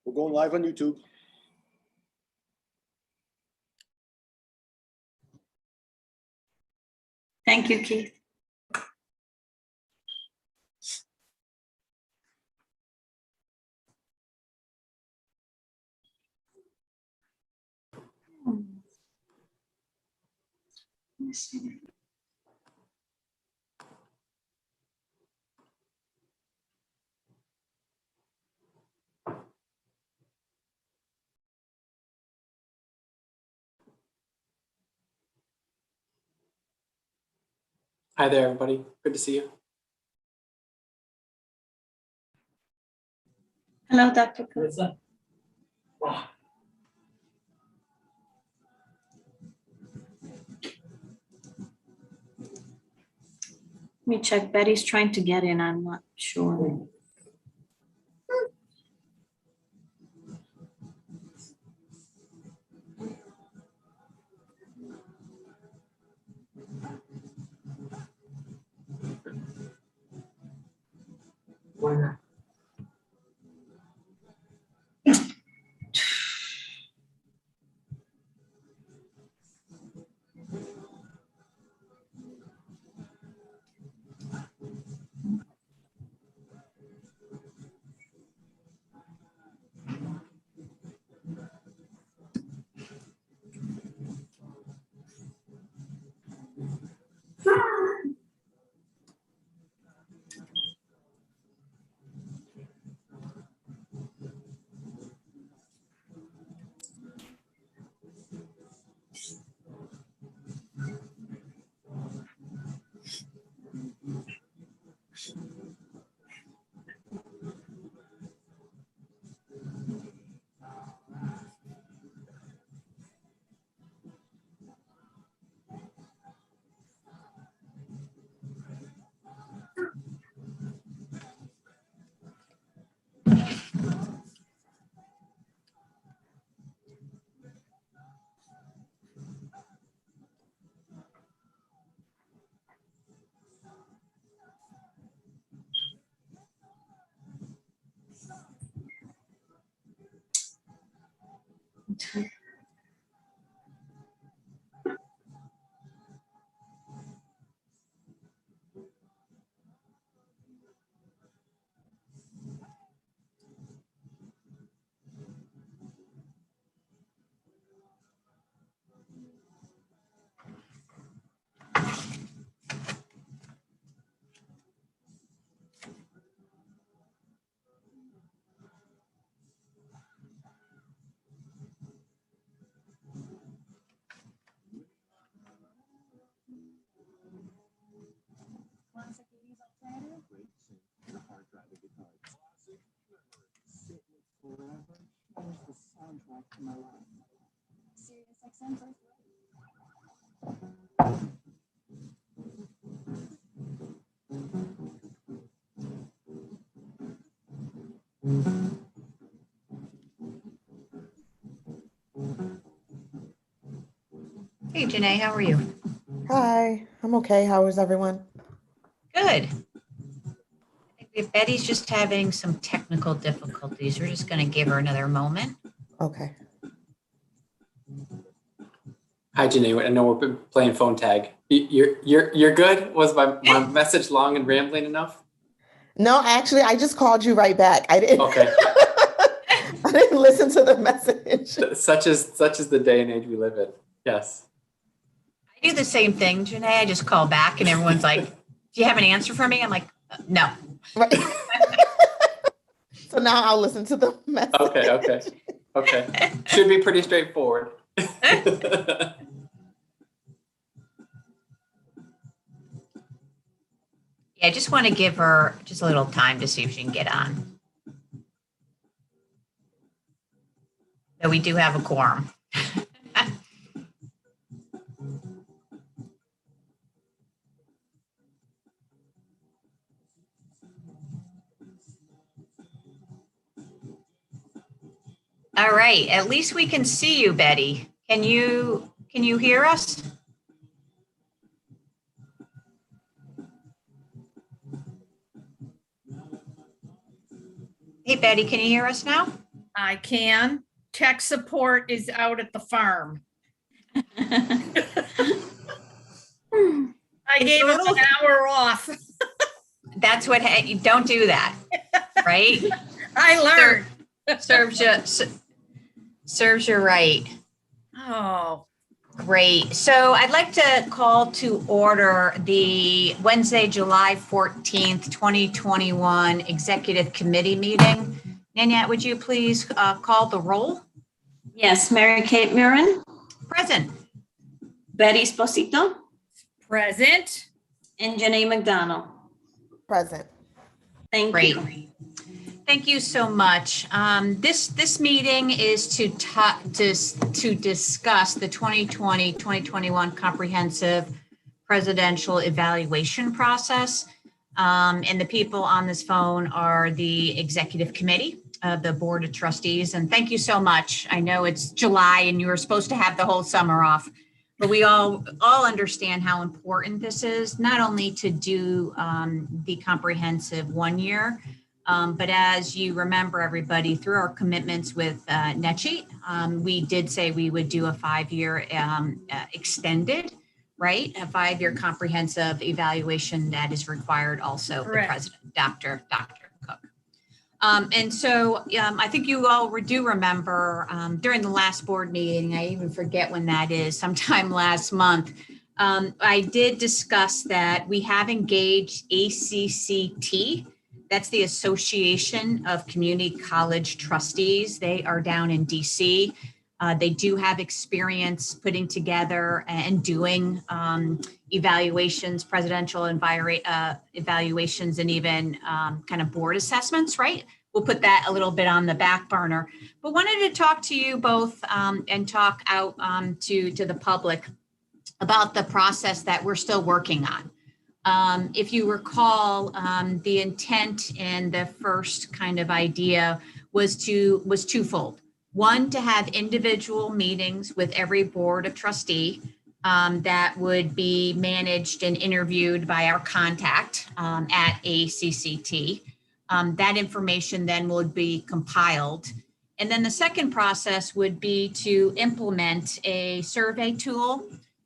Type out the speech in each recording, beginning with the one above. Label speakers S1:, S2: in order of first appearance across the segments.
S1: We're going live on YouTube.
S2: Thank you, Keith. Let me see.
S3: Hi there, everybody. Good to see you.
S2: Hello, Dr. Cook.
S3: What's up? Wow.
S2: Let me check. Betty's trying to get in. I'm not sure.
S3: Why not?
S4: Hey, Janae, how are you?
S5: Hi, I'm okay. How is everyone?
S4: Good. I think Betty's just having some technical difficulties. We're just going to give her another moment.
S5: Okay.
S3: Hi, Janae. I know we've been playing phone tag. You're good? Was my message long and rambling enough?
S5: No, actually, I just called you right back. I didn't.
S3: Okay.
S5: I didn't listen to the message.
S3: Such is the day and age we live in. Yes.
S4: I do the same thing, Janae. I just call back and everyone's like, do you have an answer for me? I'm like, no.
S5: Right. So now I'll listen to the message.
S3: Okay. Should be pretty straightforward.
S4: Yeah, I just want to give her just a little time to see if she can get on. Though we do have a quorum. All right, at least we can see you, Betty. Can you hear us? Hey, Betty, can you hear us now?
S1: I can. Tech support is out at the farm. I gave him an hour off.
S4: That's what, you don't do that, right?
S1: I learned.
S4: Serves you right.
S1: Oh,
S4: Great. So I'd like to call to order the Wednesday, July 14th, 2021 Executive Committee meeting. Nanette, would you please call the roll?
S2: Yes, Mary Kate Murin,
S4: Present.
S2: Betty Esposito,
S1: present.
S2: and Janae McDonald.
S5: Present.
S2: Thank
S4: Great.
S2: you.
S4: Thank you so much. This meeting is to discuss the 2020-2021 comprehensive presidential evaluation process. And the people on this phone are the executive committee of the Board of Trustees. And thank you so much. I know it's July and you were supposed to have the whole summer off, but we all understand how important this is, not only to do the comprehensive 1 year, but as you remember, everybody, through our commitments with NECHI, we did say we would do a 5-year extended, right? A 5-year comprehensive evaluation that is required also,
S1: Correct.
S4: the president, Dr. Cook. And so I think you all do remember during the last board meeting, I even forget when that is, sometime last month, I did discuss that we have engaged ACCT. That's the Association of Community College Trustees. They are down in DC. They do have experience putting together and doing evaluations, presidential evaluations, and even kind of board assessments, right? We'll put that a little bit on the back burner. But wanted to talk to you both and talk out to the public about the process that we're still working on. If you recall, the intent and the first kind of idea was twofold. One, to have individual meetings with every board of trustee that would be managed and interviewed by our contact at ACCT. That information then would be compiled. And then the second process would be to implement a survey tool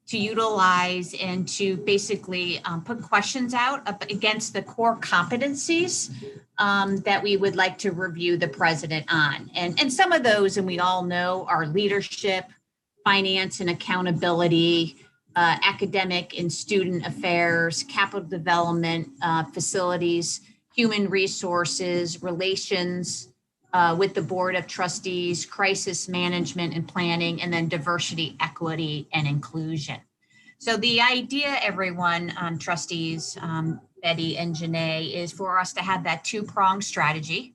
S4: to utilize and to basically put questions out up against the core competencies that we would like to review the president on. And some of those, and we all know, are leadership, finance and accountability, academic and student affairs, capital development, facilities, human resources, relations with the board of trustees, crisis management and planning, and then diversity, equity, and inclusion. So the idea, everyone, trustees, Betty and Janae, is for us to have that two-pronged strategy.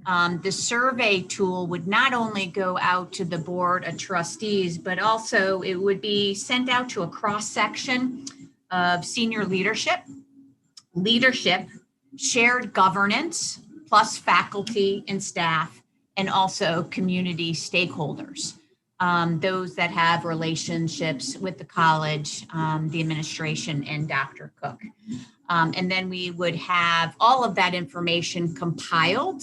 S4: The survey tool would not only go out to the board of trustees, but also it would be sent out to a cross-section of senior leadership, shared governance, plus faculty and staff, and also community stakeholders, those that have relationships with the college, the administration, and Dr. Cook. And then we would have all of that information compiled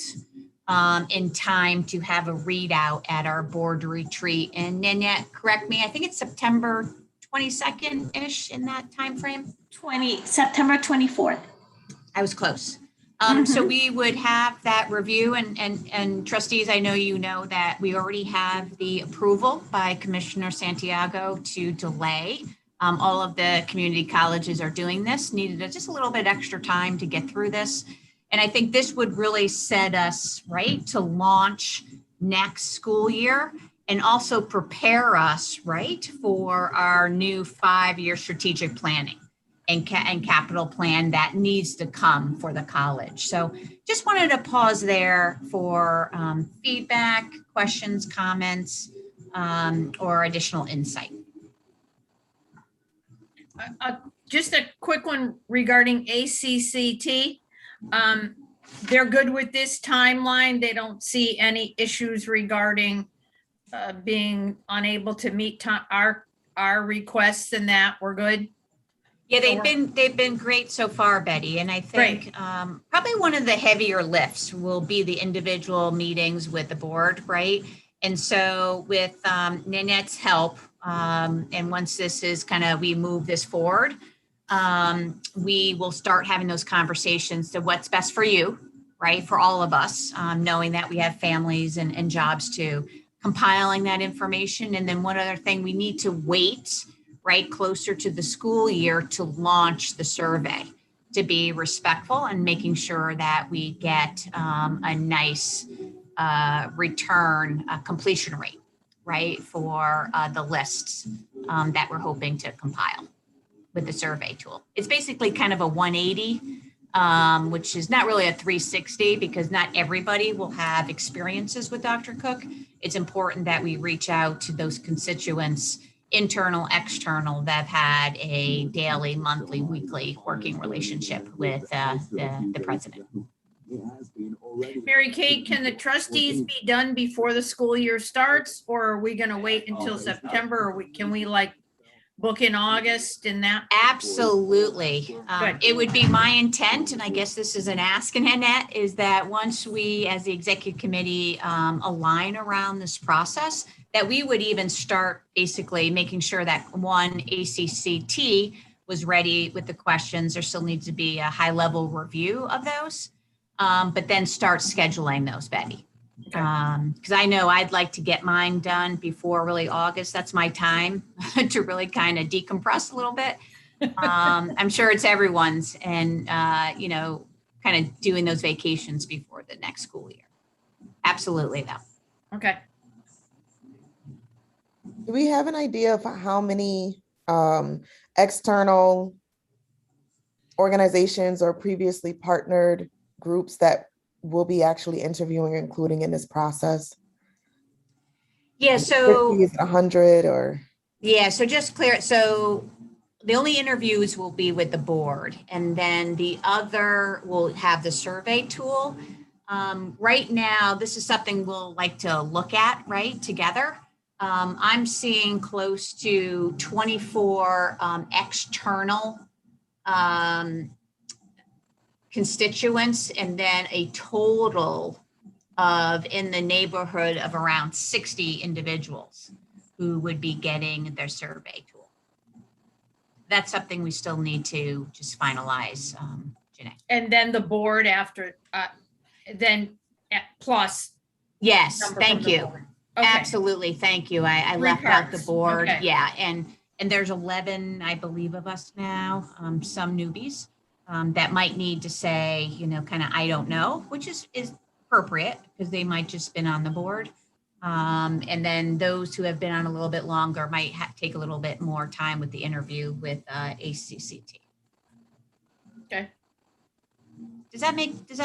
S4: in time to have a readout at our board retreat. And Nanette, correct me, I think it's September 22nd-ish in that time frame?
S2: September 24th.
S4: I was close. So we would have that review and trustees, I know you know that we already have the approval by Commissioner Santiago to delay. All of the community colleges are doing this, needed just a little bit extra time to get through this. And I think this would really set us right to launch next school year and also prepare us right for our new 5-year strategic planning and capital plan that needs to come for the college. So just wanted to pause there for feedback, questions, comments, or additional insight.
S1: Just a quick one regarding ACCT. They're good with this timeline. They don't see any issues regarding being unable to meet our requests and that we're good.
S4: Yeah,
S1: So
S4: they've been great so far, Betty. And I think probably one of the heavier lifts will be the individual meetings with the board, right? And so with Nanette's help, and once this is we move this forward, we will start having those conversations to what's best for you, right? For all of us, knowing that we have families and jobs too, compiling that information. And then one other thing, we need to wait right closer to the school year to launch the survey, to be respectful and making sure that we get a nice return completion rate, right, for the lists that we're hoping to compile with the survey tool. It's basically kind of a 180, which is not really a 360 because not everybody will have experiences with Dr. Cook. It's important that we reach out to those constituents, internal, external, that had a daily, monthly, weekly working relationship with the president.
S1: Mary Kate, can the trustees be done before the school year starts, or are we gonna wait until September, or can we book in August and that?
S4: Absolutely.
S1: Good.
S4: It would be my intent, and I guess this is an ask, Annette, is that once we, as the executive committee, align around this process, that we would even start basically making sure that one, ACCT was ready with the questions. There still needs to be a high level review of those, but then start scheduling those, Betty.
S1: Okay.
S4: Because I know I'd like to get mine done before really August. That's my time to really kind of decompress a little bit. I'm sure it's everyone's, and kind of doing those vacations before the next school year. Absolutely, though.
S1: Okay.
S5: Do we have an idea of how many external organizations or previously partnered groups that will be actually interviewing, including in this process?
S4: Yeah, so
S5: 50, is it 100 or?
S4: Yeah, so just clear. So the only interviews will be with the board, and then the other will have the survey tool. Right now, this is something we'll like to look at, right, together. I'm seeing close to 24 external constituents, and then a total of in the neighborhood of around 60 individuals who would be getting their survey tool. That's something we still need to just finalize, Janae.
S1: And then the board after, plus.
S4: Yes,
S1: number
S4: thank
S1: from the
S4: you.
S1: board. Okay.
S4: Absolutely, thank you. I
S1: Three
S4: left out the
S1: parts.
S4: board.
S1: Okay.
S4: Yeah, and there's 11, I believe, of us now, some newbies that might need to say, kind of, I don't know, which is appropriate because they might just been on the board. And then those who have been on a little bit longer might take a little bit more time with the interview with ACCT.
S1: Okay.
S4: Does that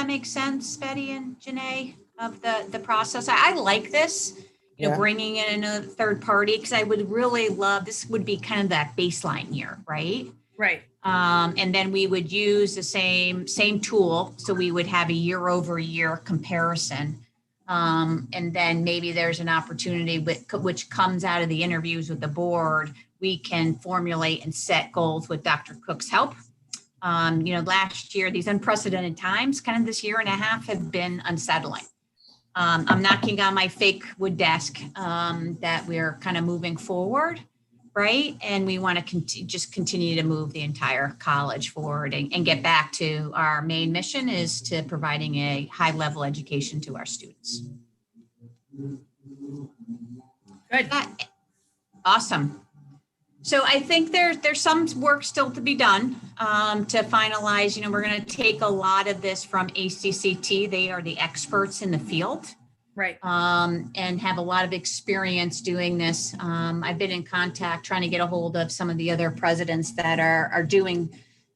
S4: make sense, Betty and Janae, of the process? I like this,
S5: Yeah.
S4: bringing in another third party, because I would really love, this would be kind of that baseline year, right?
S1: Right.
S4: And then we would use the same tool. So we would have a year over year comparison. And then maybe there's an opportunity which comes out of the interviews with the board. We can formulate and set goals with Dr. Cook's help. Last year, these unprecedented times, kind of this year and a half, have been unsettling. I'm knocking on my fake wood desk that we're kind of moving forward, right? And we want to just continue to move the entire college forward and get back to our main mission, is to providing a high level education to our students.
S1: Good.
S4: Awesome. So I think there's some work still to be done to finalize. We're going to take a lot of this from ACCT. They are the experts in the field.
S1: Right.
S4: And have a lot of experience doing this. I've been in contact trying to get a hold of some of the other presidents that are doing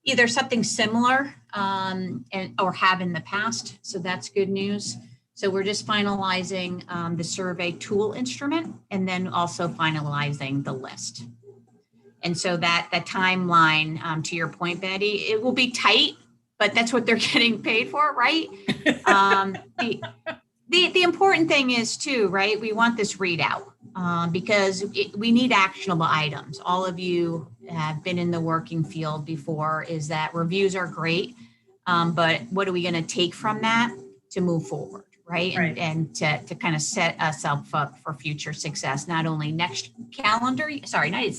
S4: either something similar or have in the past. So that's good news. So we're just finalizing the survey tool instrument, and then also finalizing the list. And so that timeline, to your point, Betty, it will be tight, but that's what they're getting paid for, right? The important thing is too, right? We want this readout, because we need actionable items. All of you have been in the working field before, is that reviews are great, but what are we going to take from that to move forward, right?
S1: Right.
S4: And to kind of set us up for future success, not only next calendar, it's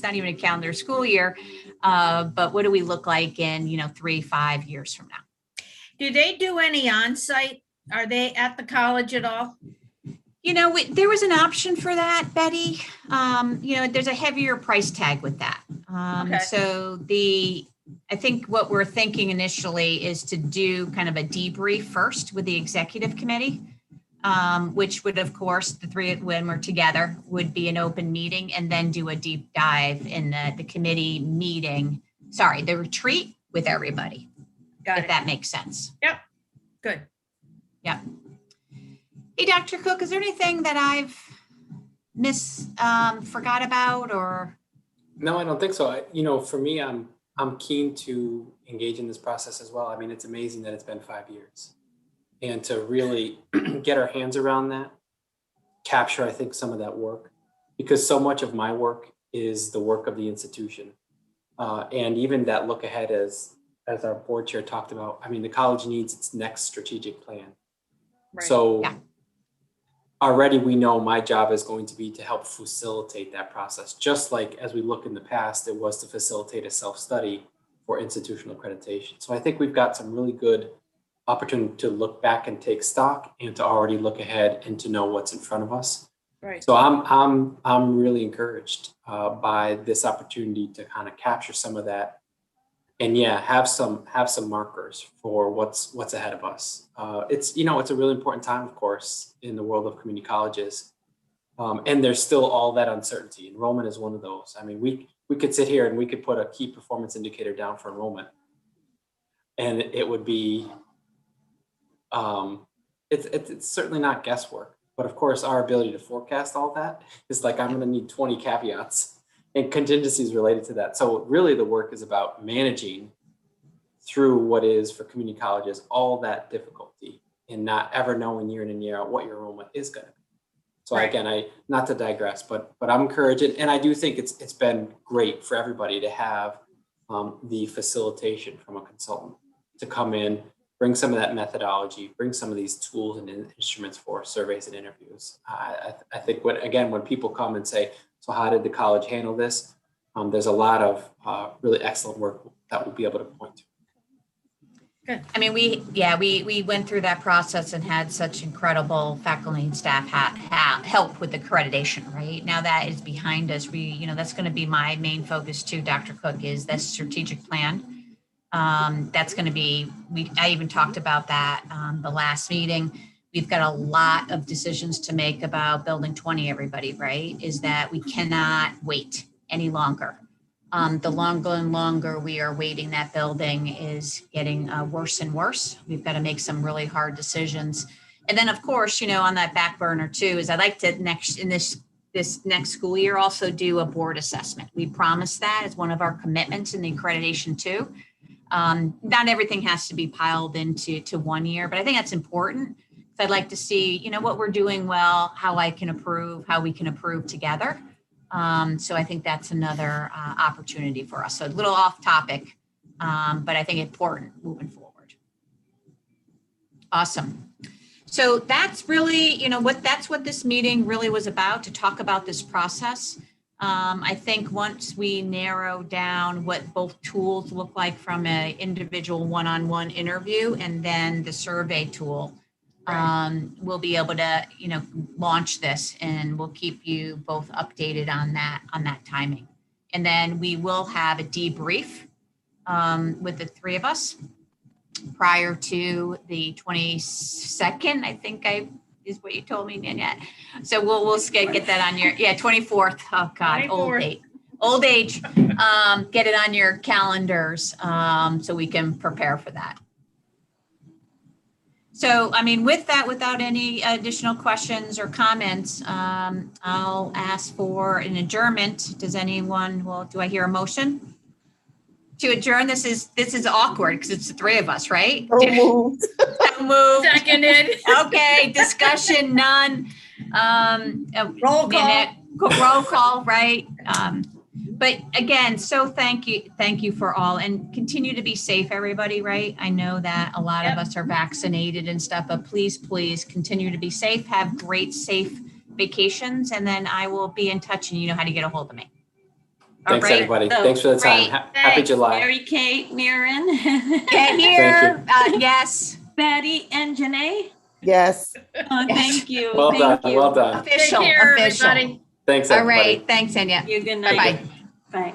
S4: not even a calendar school year, but what do we look like in, 3-5 years from now?
S1: Do they do any on-site? Are they at the college at all?
S4: There was an option for that, Betty. There's a heavier price tag with that.
S1: Okay.
S4: So I think what we're thinking initially is to do kind of a debrief first with the executive committee, which would, of course, the three, when we're together, would be an open meeting, and then do a deep dive in the committee meeting, the retreat with everybody,
S1: Got
S4: if
S1: it.
S4: that makes sense.
S1: Good.
S4: Yeah. Hey, Dr. Cook, is there anything that I've forgot about or?
S3: No, I don't think so. For me, I'm keen to engage in this process as well. I mean, it's amazing that it's been 5 years, and to really get our hands around that, capture, I think, some of that work, because so much of my work is the work of the institution, and even that look ahead, as our board chair talked about. I mean, the college needs its next strategic plan.
S1: Right.
S3: So.
S4: Yeah.
S3: Already we know my job is going to be to help facilitate that process. Just like as we look in the past, it was to facilitate a self-study for institutional accreditation. So I think we've got some really good opportunity to look back and take stock, and to already look ahead and to know what's in front of us.
S1: Right.
S3: So I'm really encouraged by this opportunity to kind of capture some of that, and have some markers for what's ahead of us. It's a really important time, of course, in the world of community colleges, and there's still all that uncertainty. Enrollment is one of those. I mean, we could sit here and we could put a key performance indicator down for enrollment, and it would be it's certainly not guesswork. But of course, our ability to forecast all that is like, I'm going to need 20 caveats and contingencies related to that. So really the work is about managing through what is, for community colleges, all that difficulty, and not ever knowing year in and year out what your enrollment is going to be. So
S1: Right.
S3: again, not to digress, but I'm encouraged, and I do think it's been great for everybody to have the facilitation from a consultant to come in, bring some of that methodology, bring some of these tools and instruments for surveys and interviews. I think when people come and say, so how did the college handle this? There's a lot of really excellent work that we'll be able to point to.
S4: Good. I mean, we went through that process and had such incredible faculty and staff help with accreditation, right? Now that is behind us, that's going to be my main focus too, Dr. Cook, is that strategic plan. That's going to be, I even talked about that the last meeting. We've got a lot of decisions to make about building 20, everybody, right? Is that we cannot wait any longer. The longer and longer we are waiting, that building is getting worse and worse. We've got to make some really hard decisions. And then, of course, on that back burner too, is I'd like to this next school year also do a board assessment. We promised that as one of our commitments in the accreditation too. Not everything has to be piled into 1 year, but I think that's important. I'd like to see, what we're doing well, how we can improve together. So I think that's another opportunity for us. So a little off topic, but I think important moving forward. Awesome. So that's really, that's what this meeting really was about, to talk about this process. I think once we narrow down what both tools look like from an individual one-on-one interview and then the survey tool, we'll be able to, launch this, and we'll keep you both updated on that timing. And then we will have a debrief with the three of us prior to the 22nd, I think is what you told me, Nanette. So we'll get that on your, 24th. Oh God,
S1: 24th.
S4: old age. Get it on your calendars so we can prepare for that. So, I mean, with that, without any additional questions or comments, I'll ask for an adjournment. Do I hear a motion to adjourn? This is awkward because it's the three of us, right?
S5: So moved.
S4: So moved.
S1: Seconded.
S4: Okay, discussion, none.
S1: Roll call.
S4: roll call, right? But again, so thank you for all, and continue to be safe, everybody, right? I know that a lot of us are vaccinated and stuff, but please continue to be safe, have great, safe vacations, and then I will be in touch and you know how to get a hold of me. All
S3: Thanks,
S4: right?
S3: everybody.
S2: So,
S3: Thanks for the time.
S4: great.
S3: Happy
S1: Thanks.
S3: July.
S2: Mary Kate, Maren,
S4: Get here, yes,
S2: Betty, and Janae.
S5: Yes.
S2: Oh,
S4: Yes.
S2: thank you.
S3: Well
S2: Thank
S3: done.
S2: you.
S3: Well done.
S1: Take
S4: official,
S1: care,
S4: official.
S1: everybody.
S3: Thanks,
S4: All
S3: everybody.
S4: right, thanks, Anya.
S2: You good night.
S4: Bye-bye.
S2: Bye.